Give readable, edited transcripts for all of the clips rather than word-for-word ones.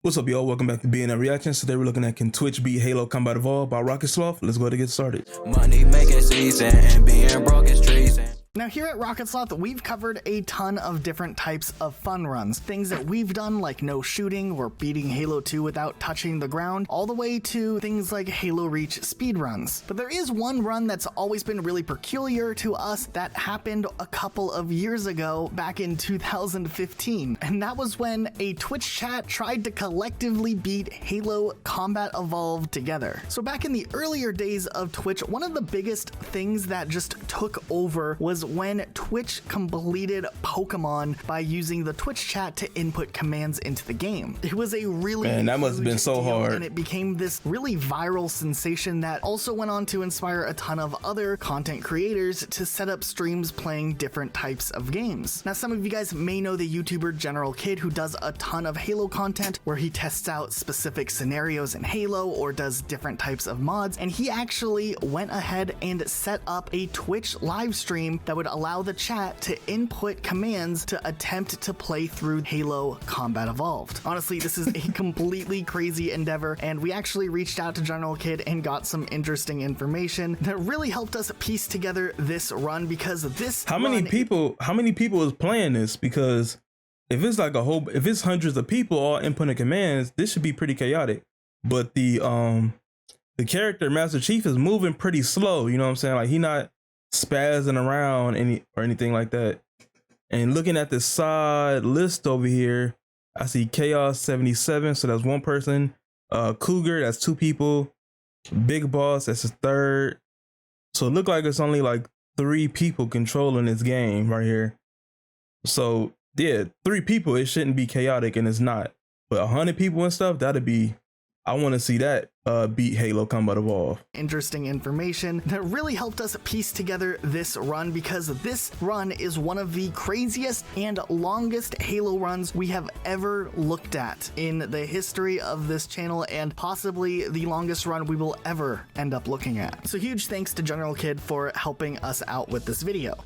What's up, y'all? Welcome back to BNL Reactions. Today we're looking at Can Twitch Beat Halo Combat Evolved by Rocket Sloth. Let's go ahead and get started. Money making season and being broke is treason. Now here at Rocket Sloth, we've covered a ton of different types of fun runs. Things that we've done like no shooting or beating Halo 2 without touching the ground, all the way to things like Halo Reach speedruns. But there is one run that's always been really peculiar to us that happened a couple of years ago, back in 2015. And that was when a Twitch chat tried to collectively beat Halo Combat Evolved together. So back in the earlier days of Twitch, one of the biggest things that just took over was when Twitch completed Pokemon by using the Twitch chat to input commands into the game. It was a really that must have been so hard, and it became this really viral sensation that also went on to inspire a ton of other content creators to set up streams playing different types of games. Now, some of you guys may know the YouTuber General Kid, who does a ton of Halo content where he tests out specific scenarios in Halo or does different types of mods, and he actually went ahead and set up a Twitch live stream that would allow the chat to input commands to attempt to play through Halo Combat Evolved. Honestly, this is a completely crazy endeavor, and we actually reached out to General Kid and got some interesting information that really helped us piece together this run, because this how many people is playing this? Because if it's like if it's hundreds of people all inputting commands, this should be pretty chaotic. But the character Master Chief is moving pretty slow, you know what I'm saying? Like, he not spazzing around or anything like that. And looking at the side list over here, I see Chaos 77, so that's one person. Cougar, that's two people. Big Boss, that's his third. So it looked like it's only like 3 people controlling this game right here. So yeah, 3 people, it shouldn't be chaotic, and it's not. But 100 people and stuff, that'd be, I want to see that beat Halo Combat Evolved. Interesting information that really helped us piece together this run, because this run is one of the craziest and longest Halo runs we have ever looked at in the history of this channel, and possibly the longest run we will ever end up looking at. So huge thanks to General Kid for helping us out with this video.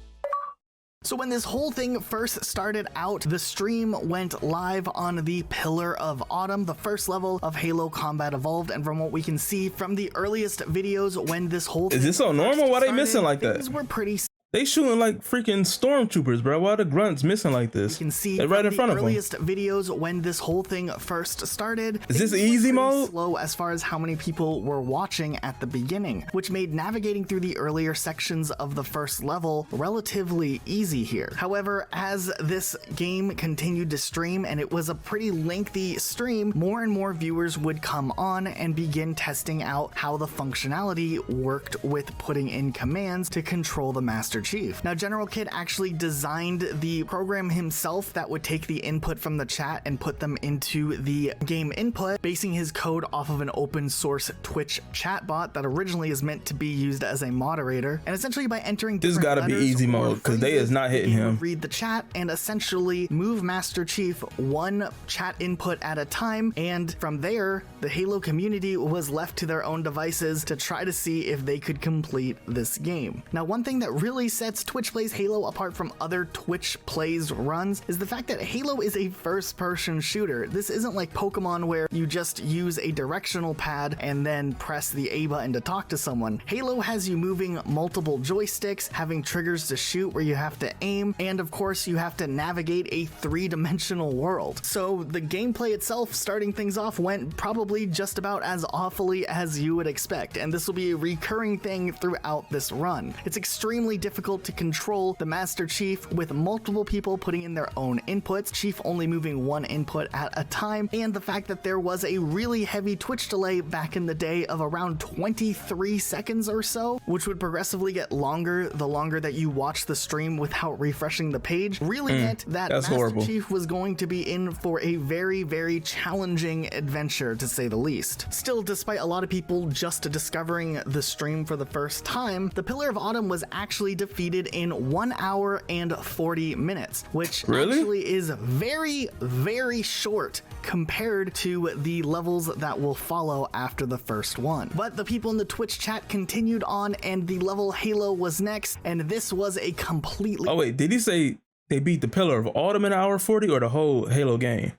So when this whole thing first started out, the stream went live on the Pillar of Autumn, the first level of Halo Combat Evolved, and from what we can see from the earliest videos when this whole thing is this so normal? Why they missing like that? Things were pretty. They shooting like freaking stormtroopers, bro. Why are the grunts missing like this? You can see they're right in front of them. Earliest videos when this whole thing first started. Is this easy mode? Slow as far as how many people were watching at the beginning, which made navigating through the earlier sections of the first level relatively easy here. However, as this game continued to stream, and it was a pretty lengthy stream, more and more viewers would come on and begin testing out how the functionality worked with putting in commands to control the Master Chief. Now, General Kid actually designed the program himself that would take the input from the chat and put them into the game input, basing his code off of an open source Twitch chatbot that originally is meant to be used as a moderator. And essentially by entering this gotta be easy mode, because they is not hitting him. Read the chat and essentially move Master Chief one chat input at a time, and from there the Halo community was left to their own devices to try to see if they could complete this game. Now, one thing that really sets Twitch Plays Halo apart from other Twitch Plays runs is the fact that Halo is a first-person shooter. This isn't like Pokemon where you just use a directional pad and then press the A button to talk to someone. Halo has you moving multiple joysticks, having triggers to shoot where you have to aim, and of course you have to navigate a 3-dimensional world. So the gameplay itself, starting things off, went probably just about as awfully as you would expect, and this will be a recurring thing throughout this run. It's extremely difficult to control the Master Chief with multiple people putting in their own inputs, Chief only moving one input at a time, and the fact that there was a really heavy Twitch delay back in the day of around 23 seconds or so, which would progressively get longer the longer that you watch the stream without refreshing the page, really meant that Master Chief was going to be in for a very, very challenging adventure, to say the least. Still, despite a lot of people just discovering the stream for the first time, the Pillar of Autumn was actually defeated in 1 hour and 40 minutes, which actually is very, very short compared to the levels that will follow after the first one. But the people in the Twitch chat continued on, and the level Halo was next, and this was a completely— Oh wait, did he say they beat the Pillar of Autumn in hour 40 or the whole Halo game?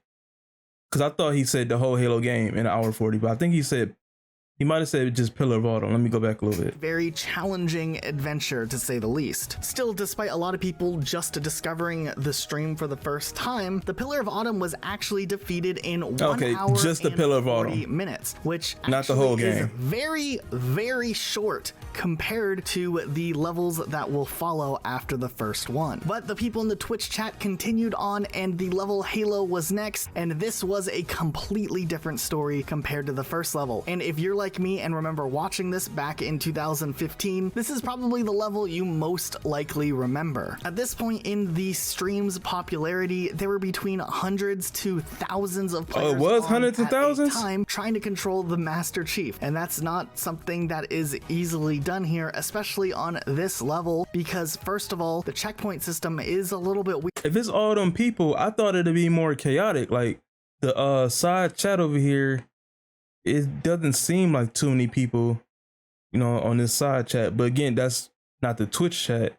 because I thought he said the whole Halo game in an hour 40, but I think he might have said just Pillar of Autumn. Let me go back a little bit. Very challenging adventure, to say the least. Still, despite a lot of people just discovering the stream for the first time, the Pillar of Autumn was actually defeated in 1 hour just the and Pillar of 40 Autumn minutes, which not the whole game. is very, very short compared to the levels that will follow after the first one. But the people in the Twitch chat continued on, and the level Halo was next, and this was a completely different story compared to the first level. And if you're like me and remember watching this back in 2015, this is probably the level you most likely remember. At this point in the stream's popularity, there were between hundreds to thousands of players. Oh, it was hundreds of thousands? Time trying to control the Master Chief, and that's not something that is easily done here, especially on this level, because first of all, the checkpoint system is a little bit weird. If it's all them people, I thought it'd be more chaotic. Like the side chat over here, it doesn't seem like too many people, you know, on this side chat. But again, that's not the Twitch chat.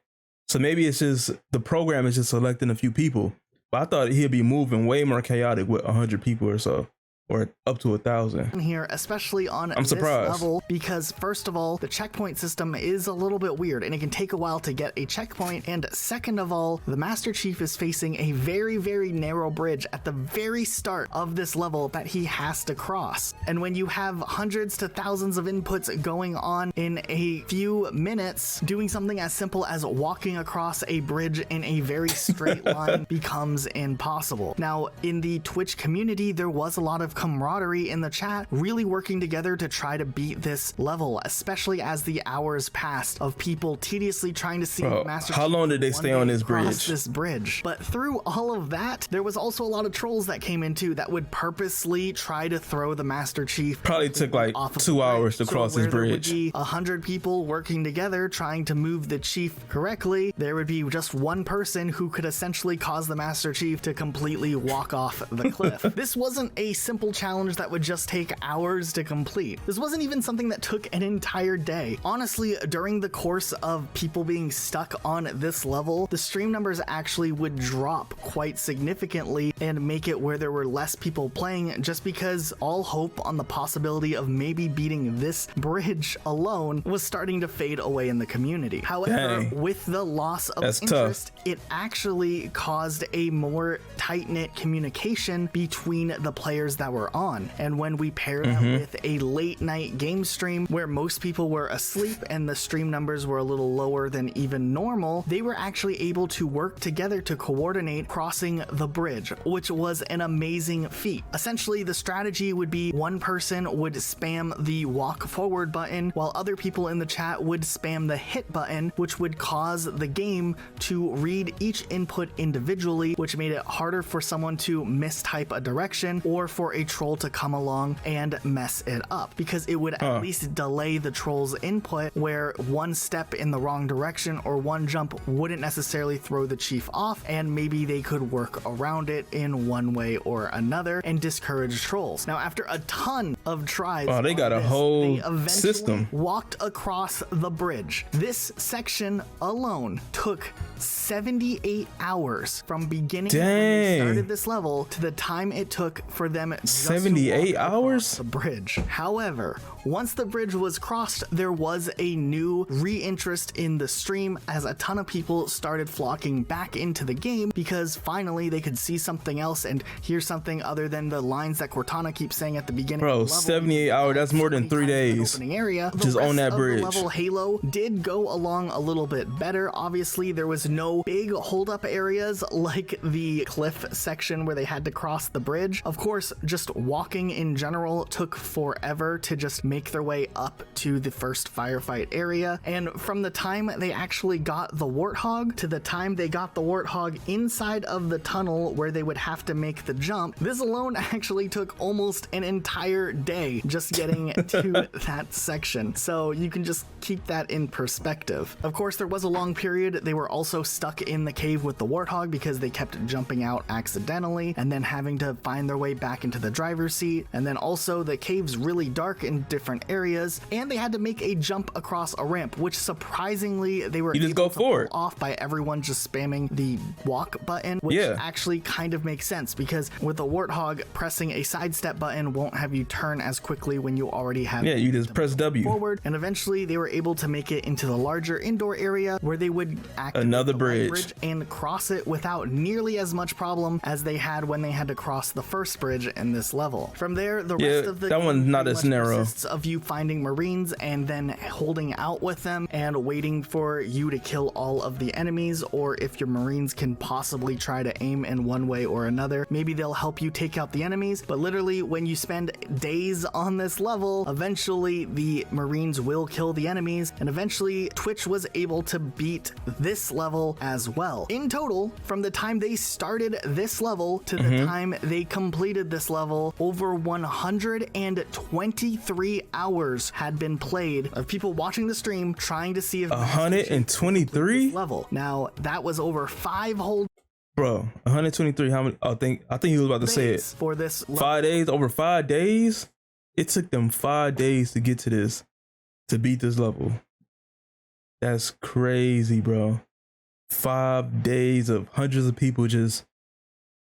So maybe it's just the program is just selecting a few people. But I thought he'd be moving way more chaotic with 100 people or so, or up to 1,000 here, especially on this level, because first of all, the checkpoint system is a little bit weird and it can take a while to get a checkpoint, and second of all, the Master Chief is facing a very, very narrow bridge at the very start of this level that he has to cross. And when you have hundreds to thousands of inputs going on in a few minutes, doing something as simple as walking across a bridge in a very straight line becomes impossible. Now, in the Twitch community, there was a lot of camaraderie in the chat, really working together to try to beat this level, especially as the hours passed of people tediously trying to see Master Chief. How long did they stay on this bridge? But through all of that, there was also a lot of trolls that came into that would purposely try to throw the Master Chief. Probably took like 2 hours to cross this bridge. There would be 100 people working together trying to move the Chief correctly. There would be just one person who could essentially cause the Master Chief to completely walk off the cliff. This wasn't a simple challenge that would just take hours to complete. This wasn't even something that took an entire day. Honestly, during the course of people being stuck on this level, the stream numbers actually would drop quite significantly and make it where there were less people playing, just because all hope on the possibility of maybe beating this bridge alone was starting to fade away in the community. However, with the loss of interest, it actually caused a more tight-knit communication between the players that were on. And when we pair that with a late night game stream where most people were asleep and the stream numbers were a little lower than even normal, they were actually able to work together to coordinate crossing the bridge, which was an amazing feat. Essentially, the strategy would be one person would spam the walk forward button while other people in the chat would spam the hit button, which would cause the game to read each input individually, which made it harder for someone to mistype a direction or for a troll to come along and mess it up, because it would at least delay the troll's input, where one step in the wrong direction or one jump wouldn't necessarily throw the Chief off, and maybe they could work around it in one way or another and discourage trolls. Now, after a ton of tries, they got a whole system. Walked across the bridge. This section alone took 78 hours from beginning when they started this level to the time it took for them just 78 hours? The bridge. However, once the bridge was crossed, there was a new re-interest in the stream as a ton of people started flocking back into the game, because finally they could see something else and hear something other than the lines that Cortana keeps saying at the beginning. Bro, of the level. 78 hours, that's more than 3 days. Area. Just on that bridge. The level Halo did go along a little bit better. Obviously, there was no big hold-up areas like the cliff section where they had to cross the bridge. Of course, just walking in general took forever to just make their way up to the first firefight area. And from the time they actually got the Warthog to the time they got the Warthog inside of the tunnel where they would have to make the jump, this alone actually took almost an entire day just getting to that section. So you can just keep that in perspective. Of course, there was a long period they were also stuck in the cave with the Warthog because they kept jumping out accidentally and then having to find their way back into the driver's seat, and then also the cave's really dark in different areas, and they had to make a jump across a ramp, which surprisingly they were You just able go to forward. pull off by everyone just spamming the walk button, which actually kind of makes sense because with the Warthog, pressing a sidestep button won't have you turn as quickly when you already have you just press W forward. And eventually they were able to make it into the larger indoor area where they would activate another the light bridge and cross it without nearly as much problem as they had when they had to cross the first bridge in this level. From there, the rest of the that one's not as narrow. Consists of you finding Marines and then holding out with them and waiting for you to kill all of the enemies, or if your Marines can possibly try to aim in one way or another, maybe they'll help you take out the enemies. But literally, when you spend days on this level, eventually the Marines will kill the enemies, and eventually Twitch was able to beat this level as well. In total, from the time they started this level to the time they completed this level, over 123 hours had been played of people watching the stream trying to see if 123 level. Now that was over 5 whole 123. How many? I think he was about to say it for this 5 days. Over 5 days. It took them 5 days to get to this, to beat this level. That's crazy, bro. 5 days of hundreds of people just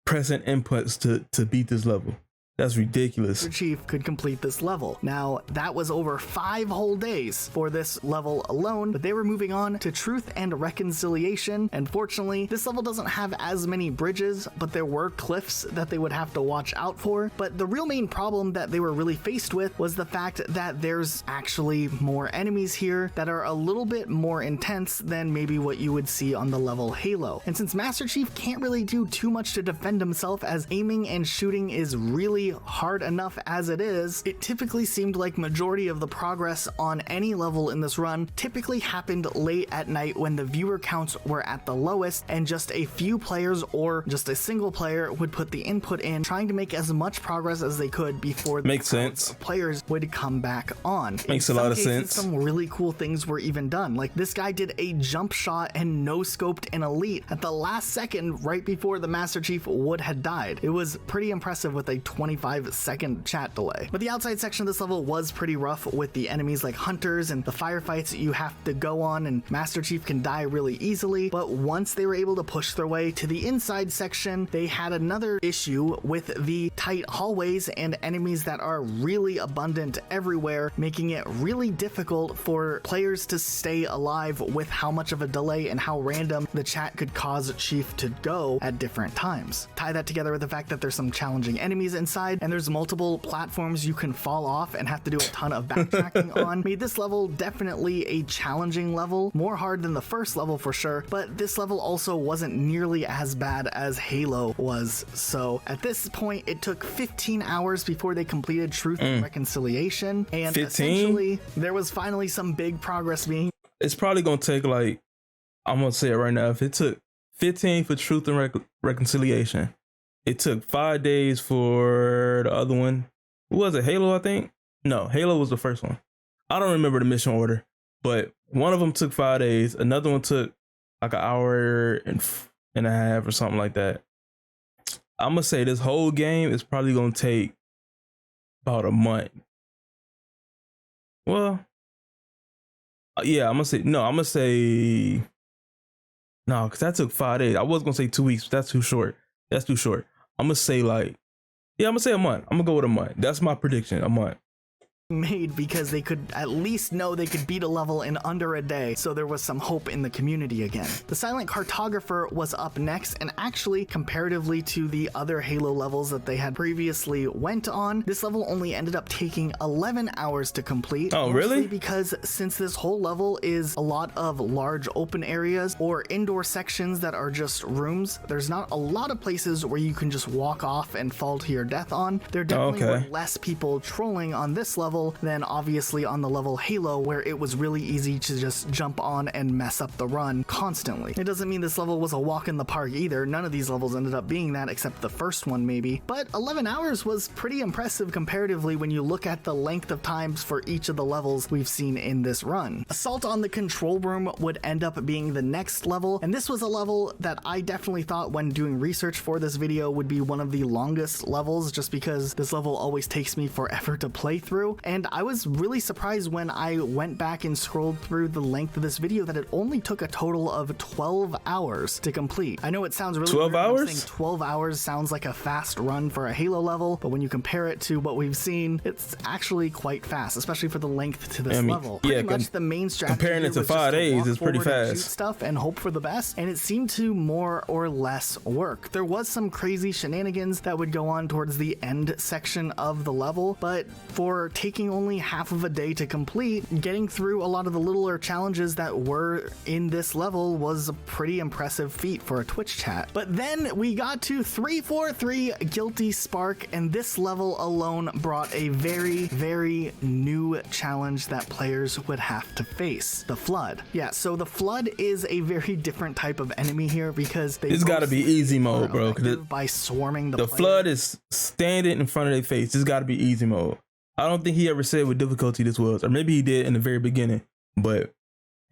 pressing inputs to beat this level. That's ridiculous. Chief could complete this level. Now, that was over 5 whole days for this level alone, but they were moving on to Truth and Reconciliation. And fortunately, this level doesn't have as many bridges, but there were cliffs that they would have to watch out for. But the real main problem that they were really faced with was the fact that there's actually more enemies here that are a little bit more intense than maybe what you would see on the level Halo. And since Master Chief can't really do too much to defend himself, as aiming and shooting is really hard enough as it is, it typically seemed like majority of the progress on any level in this run typically happened late at night when the viewer counts were at the lowest, and just a few players or just a single player would put the input in, trying to make as much progress as they could before the players would come back on. Makes a lot of sense. Some really cool things were even done. Like this guy did a jump shot and no-scoped an elite at the last second right before the Master Chief would have died. It was pretty impressive with a 25-second chat delay. But the outside section of this level was pretty rough with the enemies like hunters and the firefights you have to go on, and Master Chief can die really easily. But once they were able to push their way to the inside section, they had another issue with the tight hallways and enemies that are really abundant everywhere, making it really difficult for players to stay alive with how much of a delay and how random the chat could cause Chief to go at different times. Tie that together with the fact that there's some challenging enemies inside and there's multiple platforms you can fall off and have to do a ton of backtracking on, made this level definitely a challenging level, more hard than the first level for sure, but this level also wasn't nearly as bad as Halo was. So at this point, it took 15 hours before they completed Truth and Reconciliation, and 15? essentially there was finally some big progress being. It's probably gonna take, like, I'm gonna say it right now, if it took 15 for Truth and Reconciliation, it took 5 days for the other one. What was it? Halo, I think? No, Halo was the first one. I don't remember the mission order, but one of them took 5 days. Another one took like an hour and a half or something like that. I'm gonna say this whole game is probably gonna take about a month. Well, yeah, I'm gonna say no, because that took 5 days. I was gonna say 2 weeks, but that's too short. I'm gonna say I'm gonna say a month. I'm gonna go with a month. That's my prediction, a month. Made because they could at least know they could beat a level in under a day, so there was some hope in the community again. The Silent Cartographer was up next, and actually, comparatively to the other Halo levels that they had previously went on, this level only ended up taking 11 hours to complete. Oh, really? Because since this whole level is a lot of large open areas or indoor sections that are just rooms, there's not a lot of places where you can just walk off and fall to your death on. There definitely were less people trolling on this level, level than obviously on the level Halo, where it was really easy to just jump on and mess up the run constantly. It doesn't mean this level was a walk in the park either. None of these levels ended up being that except the first one maybe, but 11 hours was pretty impressive comparatively when you look at the length of times for each of the levels we've seen in this run. Assault on the control room would end up being the next level, and this was a level that I definitely thought when doing research for this video would be one of the longest levels, just because this level always takes me forever to play through, and I was really surprised when I went back and scrolled through the length of this video that it only took a total of 12 hours to complete. I know it sounds really 12 weird, hours? saying 12 hours sounds like a fast run for a Halo level, but when you compare it to what we've seen, it's actually quite fast, especially for the length to this level. Pretty much the main strategy comparing it to was 5 just days is pretty walk forward and shoot fast. stuff and hope for the best, and it seemed to more or less work. There was some crazy shenanigans that would go on towards the end section of the level, but for taking only half of a day to complete, getting through a lot of the littler challenges that were in this level was a pretty impressive feat for a Twitch chat. But then we got to 343 Guilty Spark, and this level alone brought a very new challenge that players would have to face: the Flood. Yeah, so the Flood is a very different type of enemy here because they It's gotta be easy mode, bro. By swarming the player. Flood is standing in front of their face. It's gotta be easy mode. I don't think he ever said what difficulty this was, or maybe he did in the very beginning, but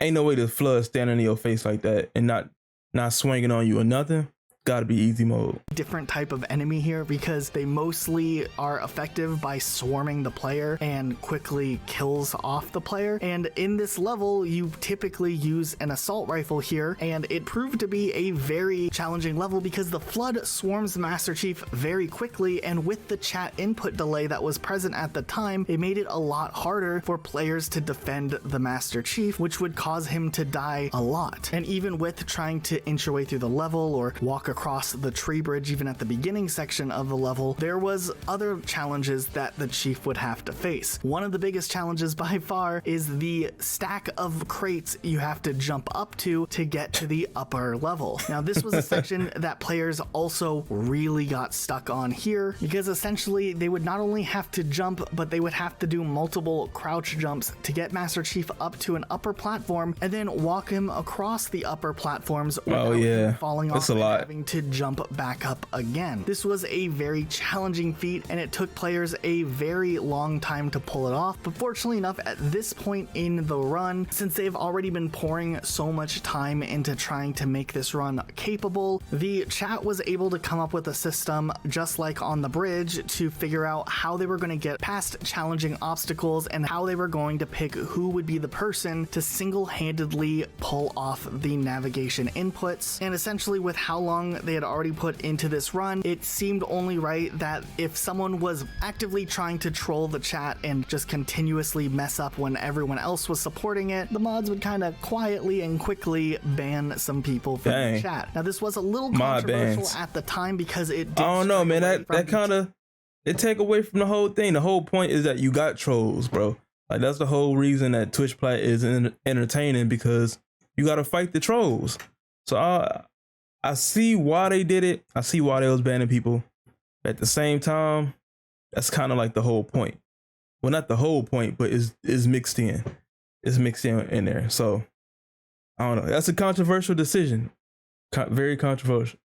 ain't no way the Flood standing in your face like that and not swinging on you or nothing. Gotta be easy mode. Different type of enemy here because they mostly are effective by swarming the player and quickly kills off the player. And in this level, you typically use an assault rifle here, and it proved to be a very challenging level because the Flood swarms Master Chief very quickly, and with the chat input delay that was present at the time, it made it a lot harder for players to defend the Master Chief, which would cause him to die a lot. And even with trying to inch your way through the level or walk across the tree bridge even at the beginning section of the level, there was other challenges that the Chief would have to face. One of the biggest challenges by far is the stack of crates you have to jump up to get to the upper level. Now this was a section that players also really got stuck on here because essentially they would not only have to jump, but they would have to do multiple crouch jumps to get Master Chief up to an upper platform and then walk him across the upper platforms without him falling off and having to jump back up again. This was a very challenging feat, and it took players a very long time to pull it off, but fortunately enough, at this point in the run, since they've already been pouring so much time into trying to make this run capable, the chat was able to come up with a system just like on the bridge to figure out how they were going to get past challenging obstacles and how they were going to pick who would be the person to single-handedly pull off the navigation inputs. And essentially with how long they had already put into this run, it seemed only right that if someone was actively trying to troll the chat and just continuously mess up when everyone else was supporting it, the mods would kind of quietly and quickly ban some people from the chat. Now this was a little controversial at the time because it did I don't know, man. That kind of, it take away from the whole thing. The whole point is that you got trolls, bro. Like that's the whole reason that Twitch Plat is entertaining, because you got to fight the trolls. So I see why they did it. I see why they was banning people. At the same time, that's kind of like the whole point. Well, not the whole point, but is mixed in. It's mixed in there. So I don't know. That's a controversial decision. Very controversial.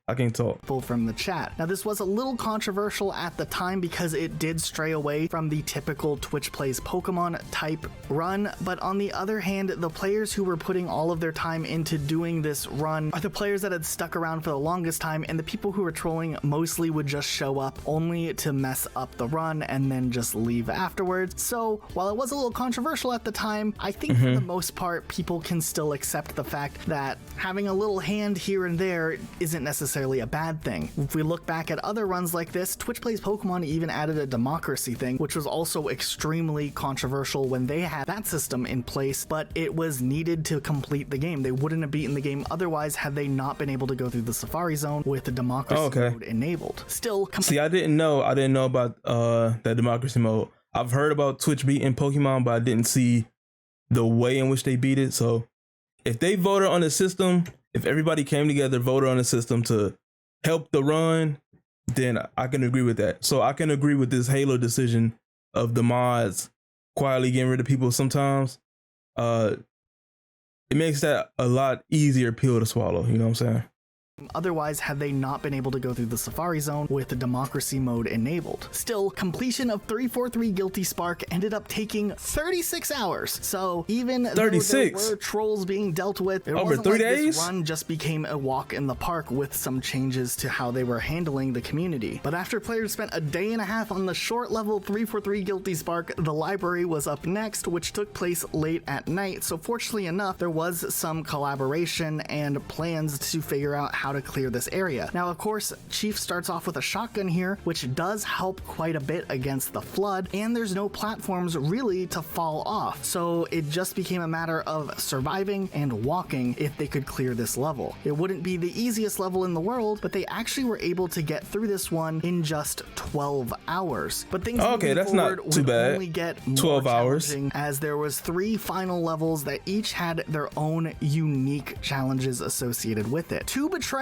I can't talk. From the chat. Now this was a little controversial at the time because it did stray away from the typical Twitch Plays Pokemon type run, but on the other hand, the players who were putting all of their time into doing this run are the players that had stuck around for the longest time, and the people who were trolling mostly would just show up only to mess up the run and then just leave afterwards. So while it was a little controversial at the time, I think for the most part people can still accept the fact that having a little hand here and there isn't necessarily a bad thing. If we look back at other runs like this, Twitch Plays Pokemon even added a democracy thing, which was also extremely controversial when they had that system in place, but it was needed to complete the game. They wouldn't have beaten the game otherwise had they not been able to go through the Safari Zone with the democracy mode enabled. Still, see, I didn't know about that democracy mode. I've heard about Twitch beating Pokemon, but I didn't see the way in which they beat it. So if they voted on the system, if everybody came together, voted on the system to help the run, then I can agree with that. So I can agree with this Halo decision of the mods quietly getting rid of people sometimes, it makes that a lot easier pill to swallow. You know what I'm saying? Otherwise, had they not been able to go through the Safari Zone with the democracy mode enabled. Still, completion of 343 Guilty Spark ended up taking 36 hours. So even 36. though there were trolls being dealt with, it Over wasn't 3 like days? this run just became a walk in the park with some changes to how they were handling the community. But after players spent a day and a half on the short level 343 Guilty Spark, the library was up next, which took place late at night. So fortunately enough, there was some collaboration and plans to figure out how to clear this area. Now, of course, Chief starts off with a shotgun here, which does help quite a bit against the flood, and there's no platforms really to fall off. So it just became a matter of surviving and walking if they could clear this level. It wouldn't be the easiest level in the world, but they actually were able to get through this one in just 12 hours. But things Okay, that's not forward too would bad. only get more 12 hours. challenging, as there was 3 final levels that each had their own unique challenges associated with it. 2 Betrayals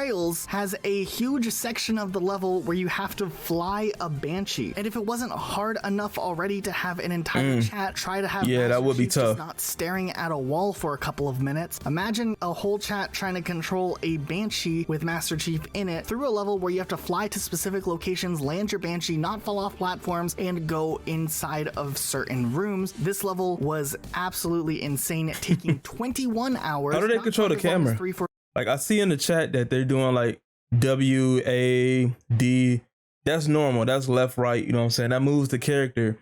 has a huge section of the level where you have to fly a Banshee, and if it wasn't hard enough already to have an entire chat try to have Yeah, that would be Chief just tough. not staring at a wall for a couple of minutes, imagine a whole chat trying to control a Banshee with Master Chief in it through a level where you have to fly to specific locations, land your Banshee, not fall off platforms, and go inside of certain rooms. This level was absolutely insane, taking 21 hours. How do they not control the quite as long as camera? 3, Like, I see in the chat that they're doing like WAD. That's normal. That's left, right. You know what I'm saying? That moves the character.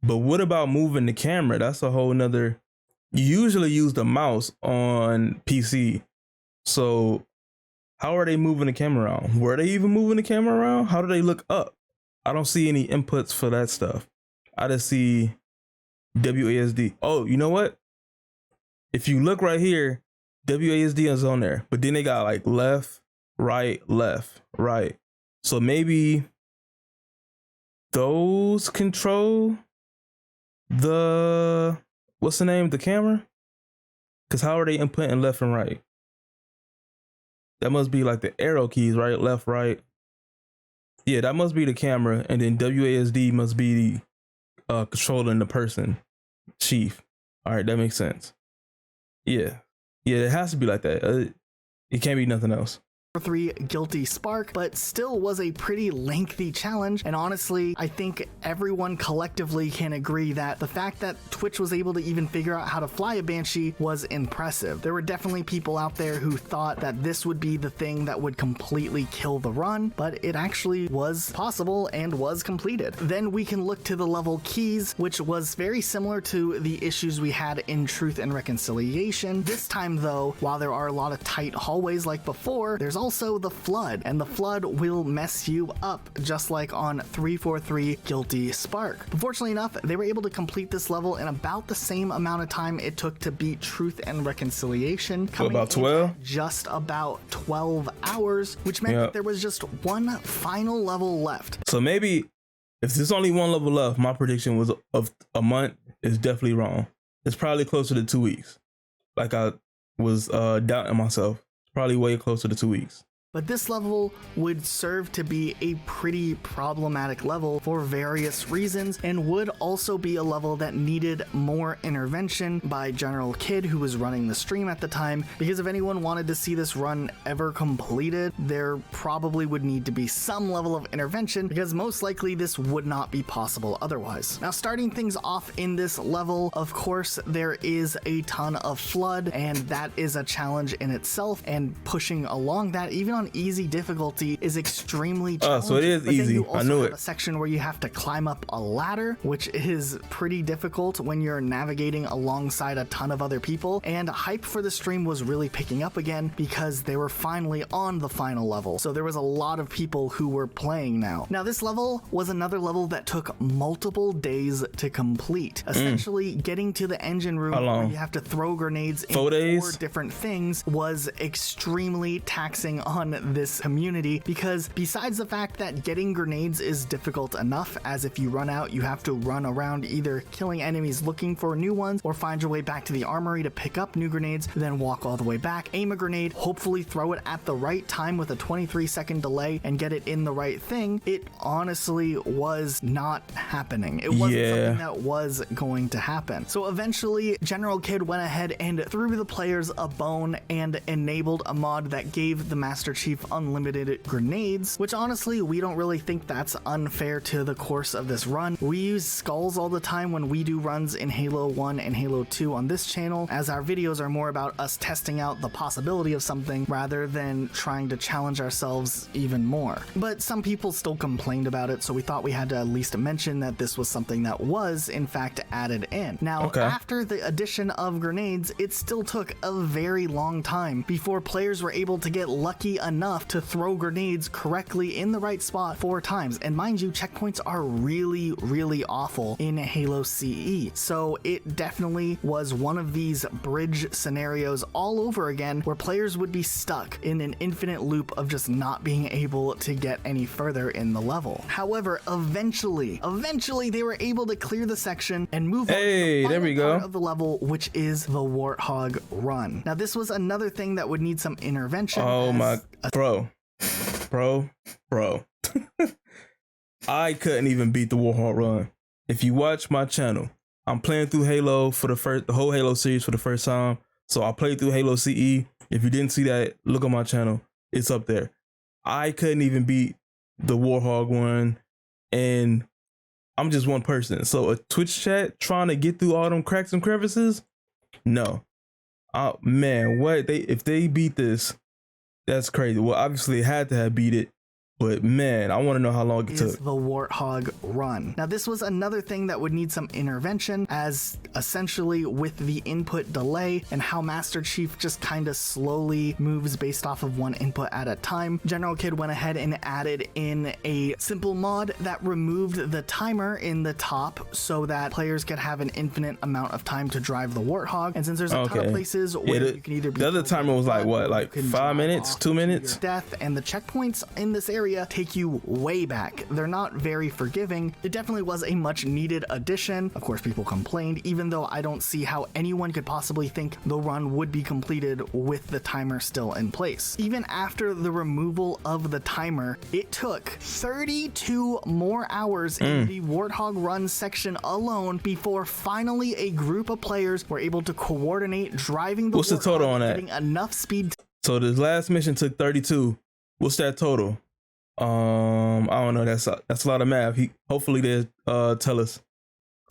But what about moving the camera? That's a whole nother. You usually use the mouse on PC. So how are they moving the camera around? Were they even moving the camera around? How do they look up? I don't see any inputs for that stuff. I just see WASD. Oh, you know what? If you look right here, WASD is on there, but then they got like left, right, left, right. So maybe those control the, what's the name, the camera? Because how are they inputting left and right? That must be like the arrow keys, right? Left, right. Yeah, that must be the camera, and then WASD must be controlling the person, Chief. All right, that makes sense. Yeah, it has to be like that. It can't be nothing else. 3 Guilty Spark, but still was a pretty lengthy challenge, and honestly, I think everyone collectively can agree that the fact that Twitch was able to even figure out how to fly a Banshee was impressive. There were definitely people out there who thought that this would be the thing that would completely kill the run, but it actually was possible and was completed. Then we can look to the level keys, which was very similar to the issues we had in Truth and Reconciliation. This time though, while there are a lot of tight hallways like before, there's also the flood, and the flood will mess you up just like on 343 Guilty Spark. But fortunately enough, they were able to complete this level in about the same amount of time it took to beat Truth and Reconciliation, coming about in 12? at just about 12 hours, which meant that there was just one final level left. So maybe if there's only one level left, my prediction was of a month is definitely wrong. It's probably closer to 2 weeks. Like I was doubting myself. Probably way closer to 2 weeks. But this level would serve to be a pretty problematic level for various reasons, and would also be a level that needed more intervention by General Kid, who was running the stream at the time, because if anyone wanted to see this run ever completed, there probably would need to be some level of intervention, because most likely this would not be possible otherwise. Now, starting things off in this level, of course, there is a ton of flood, and that is a challenge in itself, and pushing along that, even on easy difficulty, is extremely challenging. So it is But then easy. you also I knew have it. a section where you have to climb up a ladder, which is pretty difficult when you're navigating alongside a ton of other people, and hype for the stream was really picking up again because they were finally on the final level. So there was a lot of people who were playing now. Now, this level was another level that took multiple days to complete. Essentially, getting to the engine room How long? where you have to throw grenades in 4 days? 4 different things was extremely taxing on on this community, because besides the fact that getting grenades is difficult enough, as if you run out, you have to run around either killing enemies looking for new ones or find your way back to the armory to pick up new grenades, then walk all the way back, aim a grenade, hopefully throw it at the right time with a 23-second delay and get it in the right thing. It honestly was not happening. It wasn't something that was going to happen. So eventually General Kid went ahead and threw the players a bone and enabled a mod that gave the Master Chief unlimited grenades, which honestly we don't really think that's unfair to the course of this run. We use skulls all the time when we do runs in Halo 1 and Halo 2 on this channel, as our videos are more about us testing out the possibility of something rather than trying to challenge ourselves even more. But some people still complained about it, so we thought we had to at least mention that this was something that was in fact added in. Now, after the addition of grenades, it still took a very long time before players were able to get lucky enough to throw grenades correctly in the right spot 4 times. And mind you, checkpoints are really, really awful in Halo CE. So it definitely was one of these bridge scenarios all over again, where players would be stuck in an infinite loop of just not being able to get any further in the level. However, eventually they were able to clear the section and move on to the final part of the level, which is the Warthog run. Now, this was another thing that would need some intervention. Oh my, bro. I couldn't even beat the Warthog run. If you watch my channel, I'm playing through Halo for the whole Halo series for the first time. So I played through Halo CE. If you didn't see that, look on my channel. It's up there. I couldn't even beat the Warthog one, and I'm just one person. So a Twitch chat trying to get through all them cracks and crevices? No. Man, if they beat this, that's crazy. Well, obviously it had to have beat it, but man, I want to know how long it took. The Warthog run. Now, this was another thing that would need some intervention, as essentially with the input delay and how Master Chief just kind of slowly moves based off of one input at a time, General Kid went ahead and added in a simple mod that removed the timer in the top so that players could have an infinite amount of time to drive the Warthog. And since there's a ton of places where you can either be, the other timer was like what, like 5 minutes, 2 minutes? Death, and the checkpoints in this area take you way back. They're not very forgiving. It definitely was a much needed addition. Of course, people complained, even though I don't see how anyone could possibly think the run would be completed with the timer still in place. Even after the removal of the timer, it took 32 more hours in the Warthog run section alone before finally a group of players were able to coordinate driving the What's the total on that? Getting enough speed. So this last mission took 32. What's that total? I don't know. That's a lot of math. Hopefully they tell us.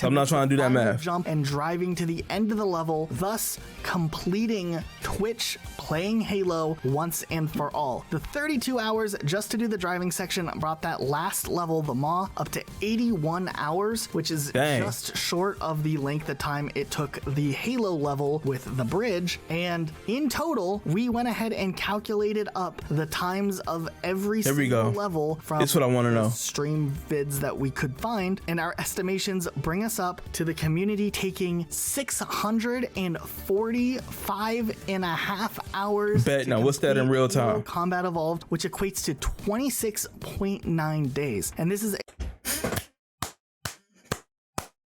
I'm not trying to do that math. Jump and driving to the end of the level, thus completing Twitch playing Halo once and for all. The 32 hours just to do the driving section brought that last level, the Maw, up to 81 hours, which is just short of the length of time it took the Halo level with the bridge. And in total, we went ahead and calculated up the times of every single level from It's what I want to know. Stream vids that we could find, and our estimations bring us up to the community taking 645.5 hours. Now what's that in real time? Combat Evolved, which equates to 26.9 days. And this is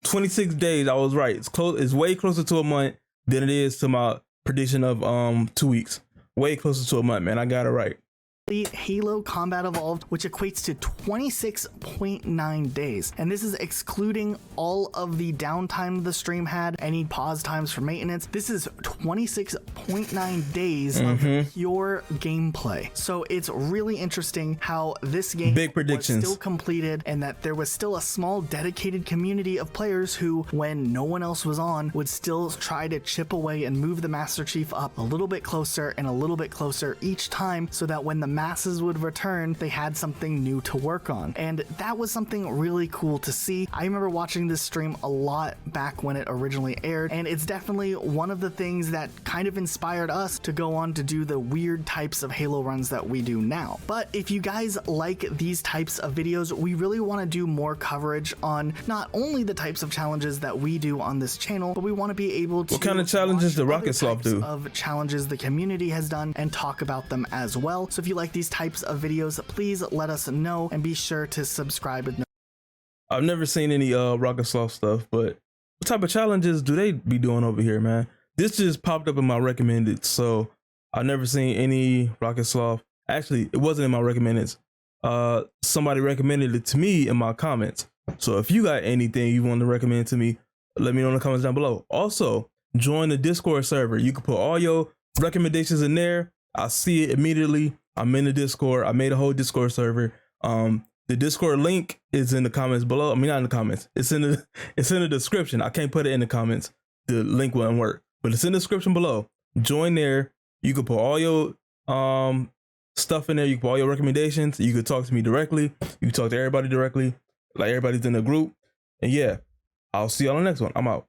26 days. I was right. It's way closer to a month than it is to my prediction of 2 weeks. Way closer to a month, man. I got it right. Halo Combat Evolved, which equates to 26.9 days. And this is excluding all of the downtime the stream had, any pause times for maintenance. This is 26.9 days of pure gameplay. So it's really interesting how this game was still completed, and that there was still a small dedicated community of players who, when no one else was on, would still try to chip away and move the Master Chief up a little bit closer and a little bit closer each time, so that when the masses would return, they had something new to work on. And that was something really cool to see. I remember watching this stream a lot back when it originally aired, and it's definitely one of the things that kind of inspired us to go on to do the weird types of Halo runs that we do now. But if you guys like these types of videos, we really want to do more coverage on not only the types of challenges that we do on this channel, but we want to be able to— What kind of challenges does Rocket Sloth do? Of challenges the community has done, and talk about them as well. So if you like like these types of videos, please let us know and be sure to subscribe. I've never seen any Rocket Sloth stuff, but what type of challenges do they be doing over here, man? This just popped up in my recommended, so I've never seen any Rocket Sloth. Actually, it wasn't in my recommended. Somebody recommended it to me in my comments. So if you got anything you want to recommend to me, let me know in the comments down below. Also, join the Discord server. You can put all your recommendations in there. I see it immediately. I'm in the Discord. I made a whole Discord server. The Discord link is in the comments below. I mean, not in the comments. It's in the description. I can't put it in the comments. The link won't work, but it's in the description below. Join there. You can put all your stuff in there. You can put all your recommendations. You can talk to me directly. You can talk to everybody directly. Like everybody's in the group. And yeah, I'll see y'all on the next one. I'm out.